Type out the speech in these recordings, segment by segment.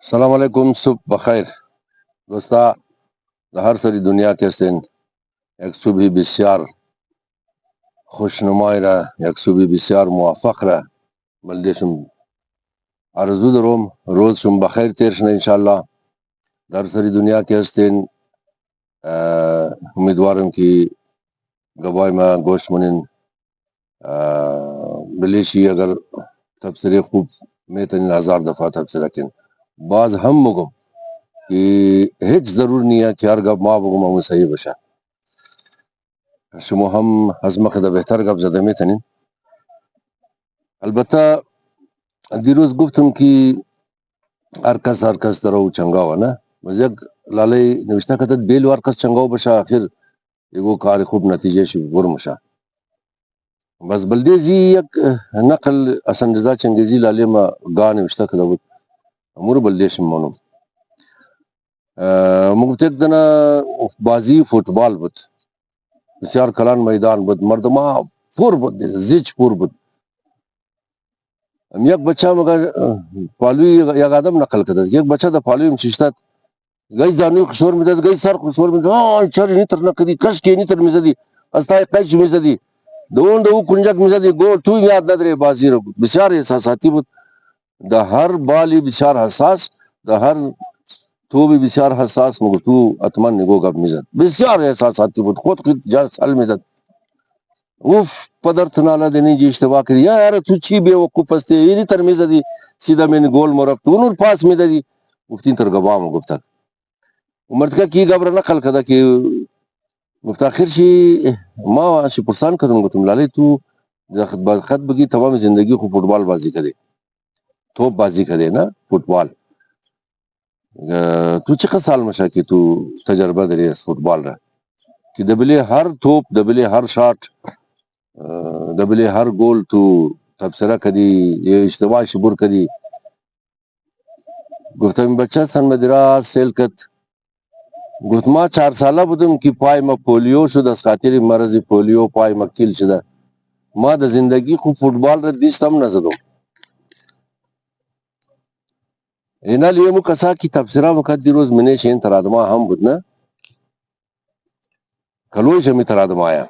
السلام علیکم، صبح بخیر دوستا. هر سری دنیا kesten یک صبحی بسیار خوشنمای را، یک صبحی بسیار موفق را بلدیشم آرزو دارم روزشون بخیر تیر شنه انشالله. در سری دنیا kesten امیدوارم که گواهی ما گوش منین بلیشی. اگر تبصره خوب میتونین 1000 دفعه تبصره کن. باز هم مگم که هیچ ضرور نیه که هر گپ ما بگم همون صحیح بشه. شما هم از مقدار بهتر گپ زده میتونین. البته دیروز گفتم که هر کس در او چنگاوه نه. باز یک لاله نوشته کتد بیلو هر کس چنگاو بشه آخر یکو کار خوب نتیجه شی برمشه. بس بلدیزی یک نقل اصلا رضا چنگیزی لاله ما گاه نوشته کده بود امور بلدیشم منم. مگفت یک دنه بازی فوتبال بود، بسیار کلان میدان بود، مردم پر بود، زیچ پر بود. یک بچه مگر پالوی یک آدم نقل کرده، یک بچه در پالوی مشیشتد گیز دانوی خشور میداد، گیز سر خشور میداد. چرا نیتر نکدی کش که نیتر میزدی از تای قیچ میزدی دون دو کنجک میزدی گول تو یاد نداره. بازی رو بسیار احساساتی بود، در هر بالی بسیار حساس، در هر تو بھی بسیار حساس. مگر تو اتمن نگو گپ میزد، بسیار احساساتی بود. خود جال سال میداد. اوف پدر تنالا دینی جی اشتباه کردی یار تو چی بے وقوف هستی اینی تر میزدی سیدا من گول مرفت اونور پاس میدادی. گفتین تر گبام گفت مرتکه کی گبر نقل کده که گفت آخر شی ما شی پرسان کردم گفتم لاله تو خط بگی تمام زندگی خو فوتبال بازی کرده، توپ بازی کرده نه فوتبال. تو چقدر سال مشه که تو تجربه داری از فوتبال را که دبلی هر توپ دبلی هر شات دبلی هر گول تو تبصره کدی یا اشتباه شبور کدی. گفتم بچه سن مدراس سیل کت. گفت ما 4 ساله بودم که پای ما پولیو شد، از خاطر مرض پولیو پای ما کیل شده. ما د زندگی خو فوتبال را دیست هم نزدم. اینا لیمو کسا کی تبصره وکد دیروز منیش این ترادما هم بود نه کلوش همی ترادما آیا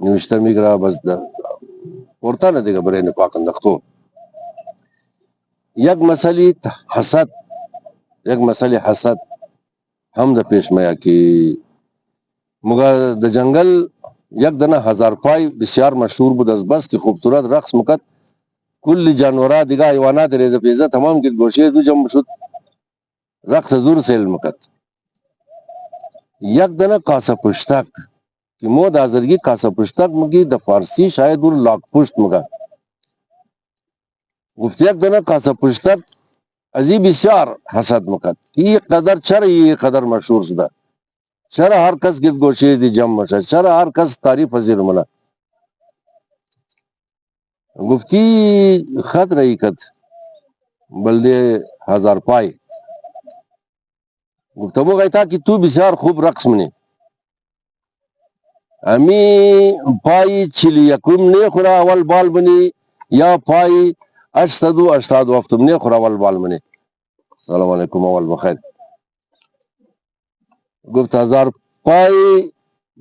نوشته میگرا بس در پورتا ندیگه برای نپاک اندختو. یک مسئله حسد، یک مسئله حسد هم د پیش میا که مگر د جنگل یک دنه 1000 پای بسیار مشهور بود از بس که خوبصورت رقص مکد. کل جانورا دیگه حیوانات ریزه پیزه تمام که گوشه دو جمع شد رقص زور سیل مکد. یک دنه کاسه پشتک که مو د ازرگی کاسه پشتک مگی د فارسی شاید ور لاک پشت مگه. گفت یک دنه کاسه پشتک ازی بسیار حسد مکد. این قدر چرا این قدر مشهور شده، چرا هر کس گفت گوشه دی جمع مشه، چرا هر کس تعریف پذیر منه. گفتی خط رہی کت بلدے 1000 پای. گفتمو گئی تھا کہ تو بسیار خوب رقص منی امی پای چلی یکم نے خورا اول بال بنی یا پای اشتادو افتم نے خورا اول بال منی. السلام علیکم اول بخیر. گفت 1000 پای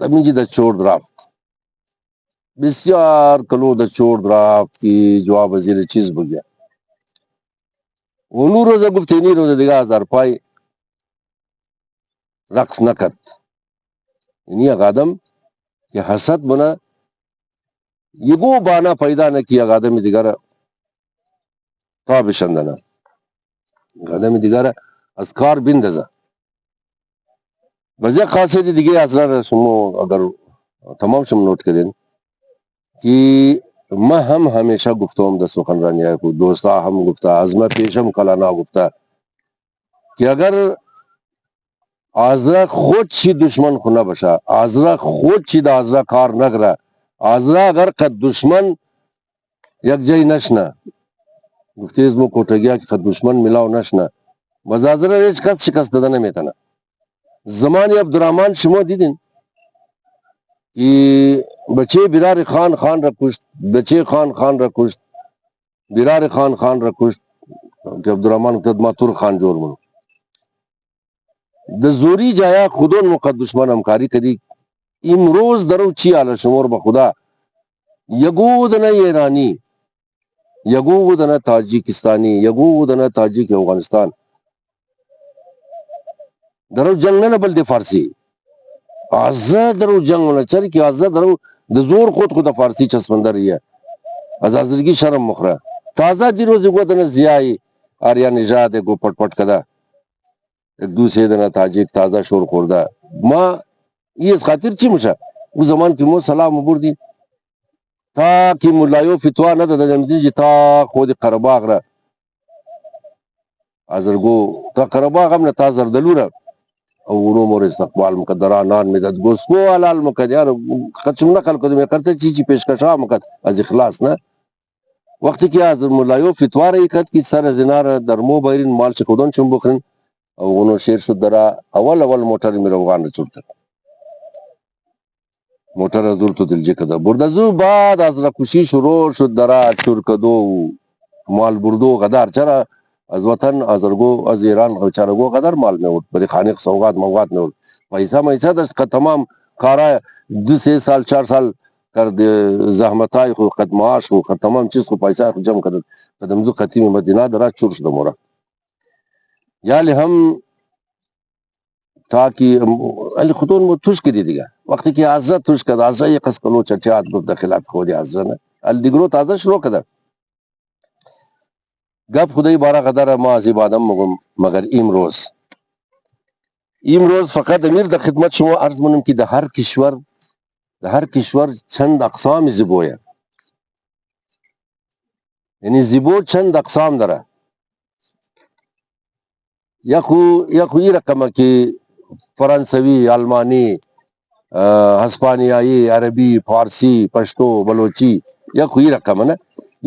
امی جی دا چور درافت بسیار کلو دا چور درافت کی جواب وزیر چیز بگیا. اونو روزه گفت اینی روزه دیگه 1000 پای رقص نکد. اینی اگ آدم کہ حسد بنا یگو بانا پیدا نہ کیا آدمی دیگر تا بشندنا آدمی دیگر اذکار بندزا وجہ خاصے دی دیگه اسرار شما اگر تمام شما نوٹ کرین کہ میں ہم ہمیشہ گفتم در سخنرانی کو دوستا ہم گفتا از میں پیشم کلانا گفتا کہ اگر آزرا خود چی دشمن خونه بشه، آزرا خود چی دا آزرا کار نگره، آزرا اگر قد دشمن یک جای نشنه گفتی از مو کوٹگیا که قد دشمن ملاو نشنه باز آزرا هیچ کس شکست داده نمیتونه. زمانی عبدالرحمن شما دیدین که بچه برار خان را کشت، بچه خان را کشت، برار خان را کشت. که عبدالرحمن کتد ما تور خان جور منو د زوری جایا خودون مقد دشمن همکاری کدی امروز درو چی آل شمور به خدا یگو دنه ایرانی یگو دنه تاجیکستانی یگو دنه تاجیک افغانستان درو جنگ نه بل دی فارسی ازا درو جنگ نه چر کی ازا درو د زور خود فارسی چسمندر ہے ازازرگی شرم مخرا تازہ دی روز کو دنه زیای آریا نژاد کو پٹ پٹ کدا ایک دوسرے دنه تاجیک تازہ شور خوردا ما یہ اس خاطر چی مشا او زمان کی مو سلام بردی تا کی ملایو فتوا نه د دمزی تا خود قرباغ را ازرگو تا قرباغ هم نه تا زردلورا او ورو مور استقبال مقدرانان مدد گوسپو علال مقد یار قچم نقل کدو میں کرتے چیزی پیشکشا مقد از اخلاص نه وقتی که از ملایو فتوا را یکد کی سر زنار درمو بایرین مال چه خودون چون بخرین او اونو شیر شد درا اول موتر می روغان چورتر موتر از دور تو دلجه کده بردزو بعد از رکوشی شروع شد درا چور کدو مال بردو غدار چرا از وطن ازرگو از ایران چرگو قدر مال میود بری خانق سوغات موغات میود پیسا دست تمام کارا 2-3 سال 4 سال کرد زحمتای خو قد معاش خو تمام چیز خو پیسا خو جمع کرد قدمزو قتیم مدینه درا چور شد مورا یالی هم تاکي اللي خطون مو توش کدي دیگه وقتی که عزا توش کد عزا یک قس کلو چرچات گفت خلاف خودی عزا نه ال دیگرو تازه شروع کده گپ خدای بارا قدر ما عزیب آدم مگر امروز فقط امیر د خدمت شما عرض منم که د هر کشور چند اقسام زیبویه یعنی زیبو چند اقسام داره یخو ای رقمه که فرانسوی آلمانی ہسپانیائی عربی فارسی پشتو بلوچی یا کوئی رقم ہے نا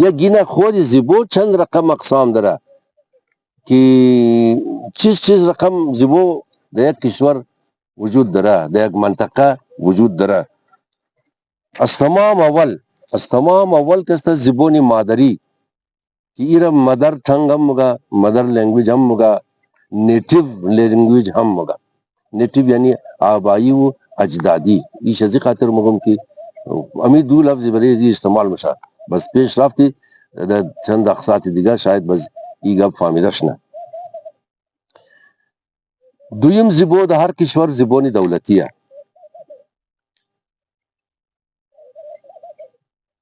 یا گینا خود زیبو چند رقم اقسام درا کہ چیز رقم زیبو دا یک کشور وجود درا دا یک منطقه وجود درا استمام اول کستا زیبونی مادری کہ ایرم مدر ٹنگ ہم مگا مدر لینگویج ہم مگا نیٹیو لینگویج ہم مگا نیٹیو یعنی آبائی و اجدادی یہ شزی خاطر مگم کی امی دو لفظ بریزی استعمال مشا بس پیش رفتی دا چند اقساط دیگر شاید بس ای گب فامیدرشنا دویم زیبو دا هر کشور زیبونی دولتیه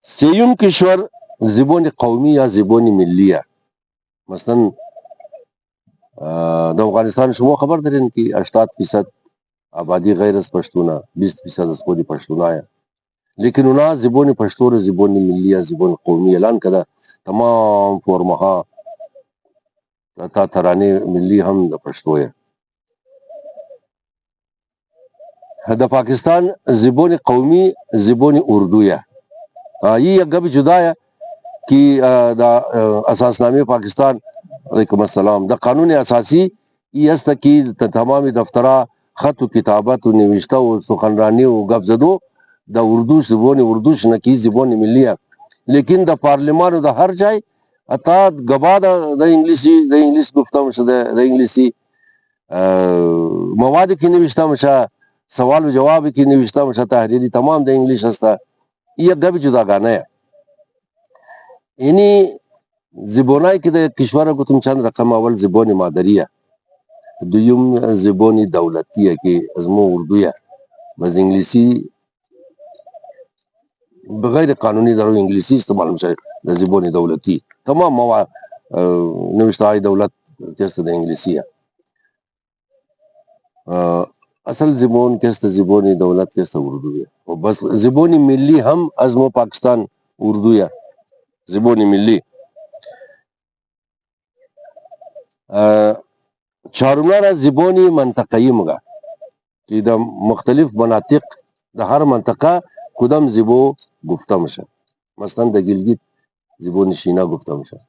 سیوم کشور زیبونی قومی یا زیبونی ملیه مثلا دا افغانستان شما خبر دارین که 80% آبادی غیر از پشتونا 20% از خودی پشتونا ہے لیکن اونا زبون پشتور زبون ملیہ زبون قومی اعلان کدا تمام فورمها تا ترانے ملی ہم دا پشتو ہے دا پاکستان زبون قومی زبون اردو ہے یہ گب جدا ہے کہ دا اساس نامی پاکستان علیکم السلام دا قانون اساسی یہ است کہ تمام دفترہ خط و کتابت و نوشتہ و سخنرانی و گپ زدو دا اردو زبون اردو شنکی زبون ملیه لیکن دا پارلیمان دا هر جای اتا گبا دا انگلیس گفتم شده دا انگلیسی مواد کی نوشته میشه سوال و جواب کی نوشته میشه تحریری تمام دا انگلیش هسته یہ گپ جداگانه یعنی زبونای که دا کشور کو تم چند رقم اول زبون مادریه دویم زبون دولتیه که از مو اردویه بس انگلیسی بغیر قانونی درو انگلیسی استعمال میشه د زبون دولتی تمام مواد نوشته های دولت کسته د انگلیسیه اصل زبون کسته زبون دولت کسته اردویه و بس زبون ملی هم از مو پاکستان اردویه زبون ملی چهارملار زبون منطقه‌ای مگه که د مختلف مناطق د هر منطقه کدام زبو گفته میشه مثلا د گلگیت زبون شینا گفته میشه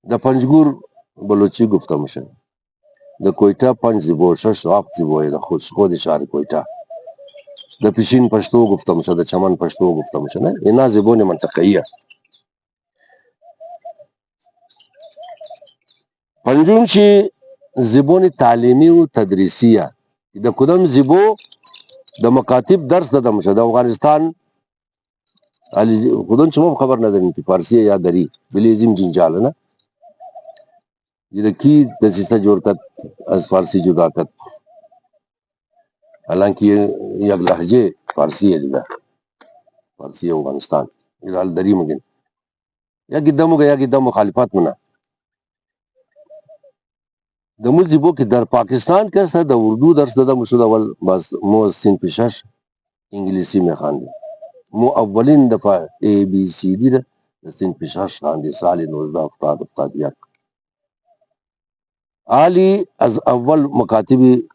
د پنجگور بلوچی گفته میشه د کویتا 5 زبو 6 7 زبو د خود شهر کویتا د پیشین پشتو گفته میشه د چمن پشتو گفته میشه نه اینا زبون منطقه‌ایه پنجم چی زبون تعلیمی و تدریسیه د کدام زبو د مکاتب درس دادم شد افغانستان علی خودن چما خبر نداریم که فارسی یا دری بلیزیم جنجال نه کی دسیسه جوړ کت از فارسی جدا کت حالانکہ یہ یک لہجے فارسی ہے دیدا فارسی افغانستان یہ دری مگن یا قدام گیا قدام مخالفات منا دمو زبو کی در پاکستان کیسا دا اردو درس دادا مسود اول بس مو سین پیشش انگلیسی میں خواندی مو اولین دفعہ اے بی سی ڈی دا سین پیشش خواندی سال 1971 آلی از اول مکاتبی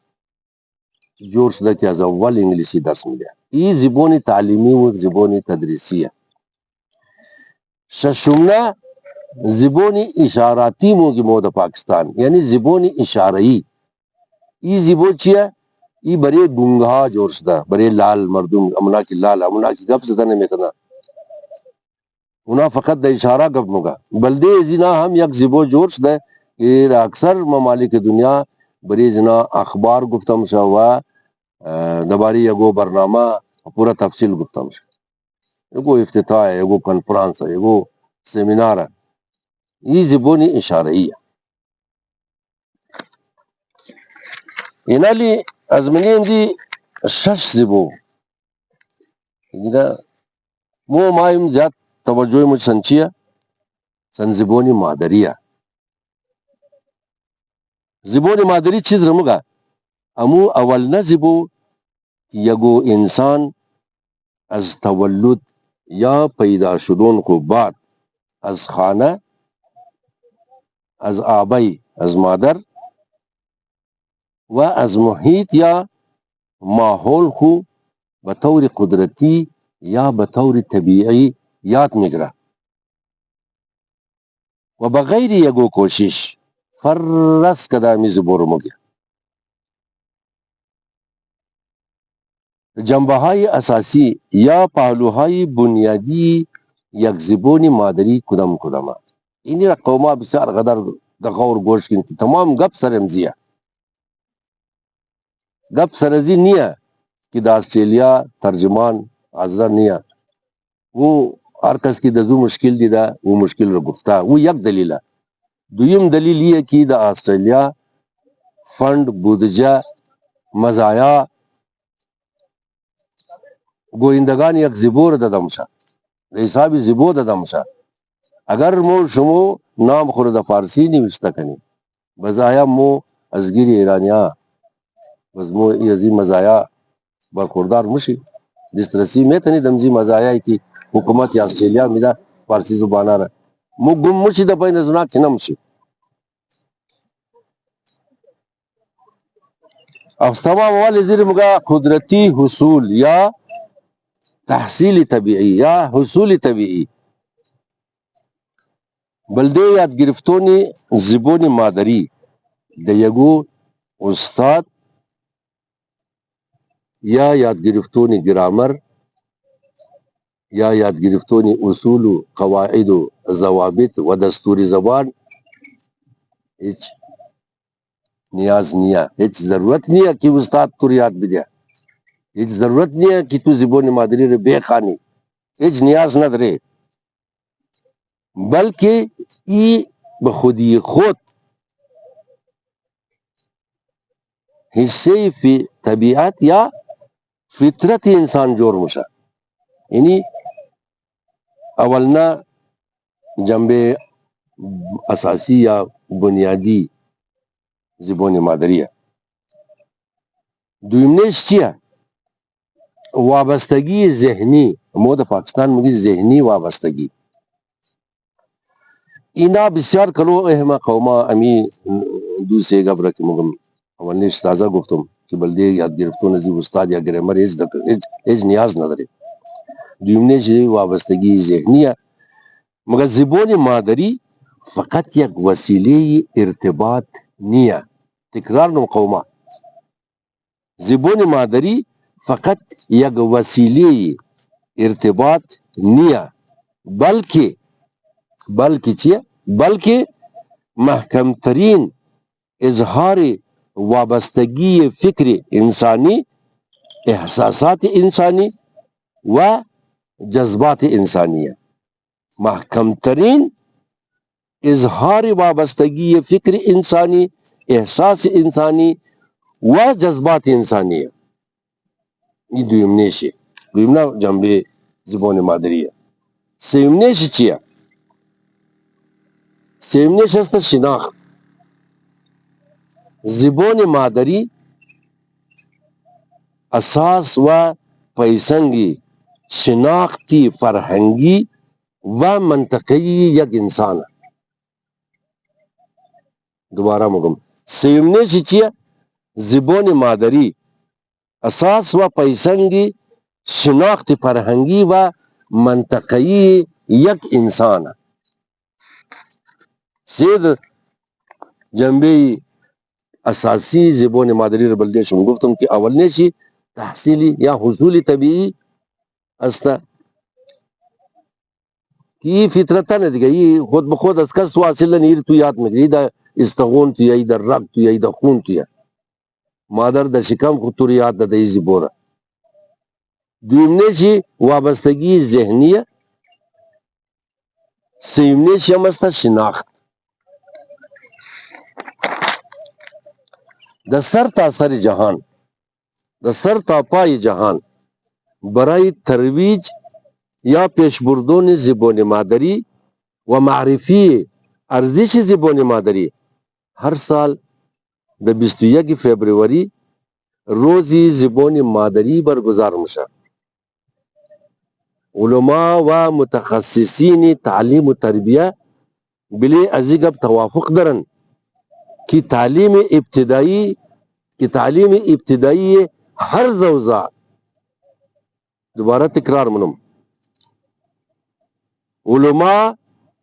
جور شده که از اول انگلیسی درس میده ای زبون تعلیمی و زبون تدریسیه ششمنا زبون اشاراتی موگی مود پاکستان یعنی زبون اشارهی ای زبون چیه ای برای گنگها جور شده برای لال مردم امنا کی لال امنا کی گپ زدن میکنه اونا فقط د اشاره گپ موگا بلده ازینا هم یک زبو جور شده که اکثر ممالک دنیا برای زنا اخبار گفتم شوا دباری یگو برنامه پورا تفصیل گفتم شد یگو افتتاح ہے یگو کنفرانس ہے یگو سیمینار ہے یہ زبونی اشارهی اینالی ازمنیم دی شش زبو دیگه مو مایم زیاد توجه مجھ سنچیه سن زبونی مادریه زبونی مادری چیز رموگا امو اول نزبو یگو انسان از تولد یا پیدا شدون خو بعد از خانه از آبی از مادر و از محیط یا ماحول خو بطور قدرتی یا بطور طبیعی یاد میگره و بغیر یگو کوشش فرس کدامی زبور مگه جنبه های اساسی یا پهلوهای بنیادی یک زبون مادری کدام کدامه اینی را قوما بسیار قدر دغور گوش کن که تمام گپ سرمزیه گپ سرزی نیه که دا آسٹریلیا ترجمان حاضر نیه وہ ہر کس کی دزو مشکل دی دا وہ مشکل رو گفتا وہ یک دلیل ہے دویم دلیل یہ کی دا آسٹریلیا فنڈ بودجہ مزایا گویندگان یک زبور ددمشا حسابی زبور ددمشا اگر مو شمو نام خورد فارسی نوشته کنی بزایا مو ازگیری ایرانیا بس مو یزی مزایا برخوردار مشی جس رسی میں تنی دمزی مزایای کی حکومت یا آسٹریلیا میدا فارسی زبانہ رہا مو گم مشی دا پای نزنا کنا مشی افستما والی زیر مگا قدرتی حصول یا تحصیل طبیعی یا حصول طبیعی بلده یاد گرفتونی زبون مادری د یگو استاد یا یاد گرفتونی گرامر یا یاد گرفتونی اصول و قواعد و ضوابط و دستور زبان هیچ نیاز نیه هیچ ضرورت نیه که استاد تو یاد بده هیچ ضرورت نیه که تو زبون مادری رو بخوانی هیچ نیاز نداره بلکه ای به خودی خود حصه فی طبیعت یا فطرت انسان جور مشه یعنی اولنا جنبه اساسی یا بنیادی زبون مادریه دویمنش چیه وابستگی ذهنی مود پاکستان مگی ذهنی وابستگی اینا بسیار کلو اهمه قوما امی دوسری گبره که مگم اولنش تازه گفتم که بلده یاد گرفتون از استاد یا گرامر هیچ نیاز نداره دویمنش وابستگی ذهنیه مگر زبون مادری فقط یک وسیله ارتباط نیه تکرار نم قوما زبون مادری فقط یک وسیله ارتباط نیه بلکه چیه بلکه محکم ترین اظہار وابستگی فکر انسانی، احساسات انسانی و جذبات انسانیہ. محکم ترین اظہار وابستگی فکر انسانی، احساس انسانی و جذبات انسانیہ. یی دویم نیشی دویمنا جنبه زبان مادریه. سوم نیشی چیه؟ سوم نیش است شناخت. زبان مادری اساس و پیسنگی شناختی فرهنگی و منطقی یک انسان. دوباره مگم سوم نیشی چیه؟ زبان مادری اساس و پیسنگی شناخت فرهنگی و منطقی یک انسان. سید جنبه اساسی زبان مادری رو بلده شما گفتم که اولنیشی تحصیلی یا حصولی طبیعی است که این فطرتا نه دیگه، این خود به خود از کس تو اصلا نیر تو یاد میگیری. ای در استخون توی، ای در رگ توی، ای در خون توی. مادر در شکم خود تو یاد داده ای زبوره. دویمنیشی وابستگی ذهنیه. سیمنیشی هم است شناخت. در سر تا سر جهان، در سر تا پای جهان برای ترویج یا پیشبردون زبان مادری و معرفی ارزش زبان مادری هر سال در 21 فبروری روزی زبان مادری برگزار میشه. علما و متخصصین تعلیم و تربیه بلی ازیگب توافق دارن که تعلیم ابتدایی هر زوزا، دوباره تکرار منم، علما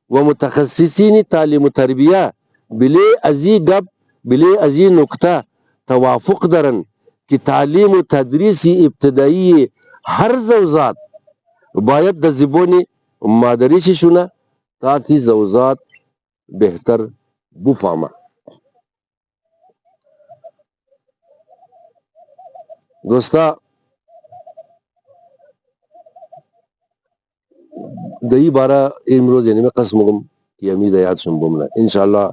و متخصصین تعلیم و تربیه بلی ازی نکته توافق دارن که تعلیم و تدریس ابتدایی هر زوزات باید در زبان مادری شونه تاکہ زوزات بہتر بفهمه. دوستا دایی بارا امروز یعنی میں قسم گم کہ امید یاد شم بمنا انشاءاللہ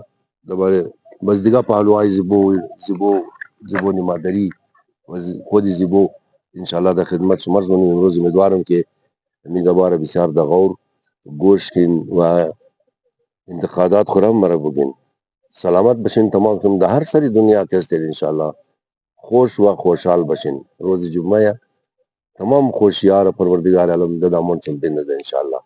دوباره بس دیگه پهلوهای زبون مادری و خود زبو انشاءالله در خدمت شما هستم. امروز امیدوارم که میگه بار بسیار در غور گوش کن و انتقادات خورم مرا بگین. سلامت بشین تمام شما در هر سری دنیا که هستید انشاءالله خوش و خوشحال بشین. روز جمعه تمام خوشیار پروردگار عالم دامن چم بندازه انشاءالله.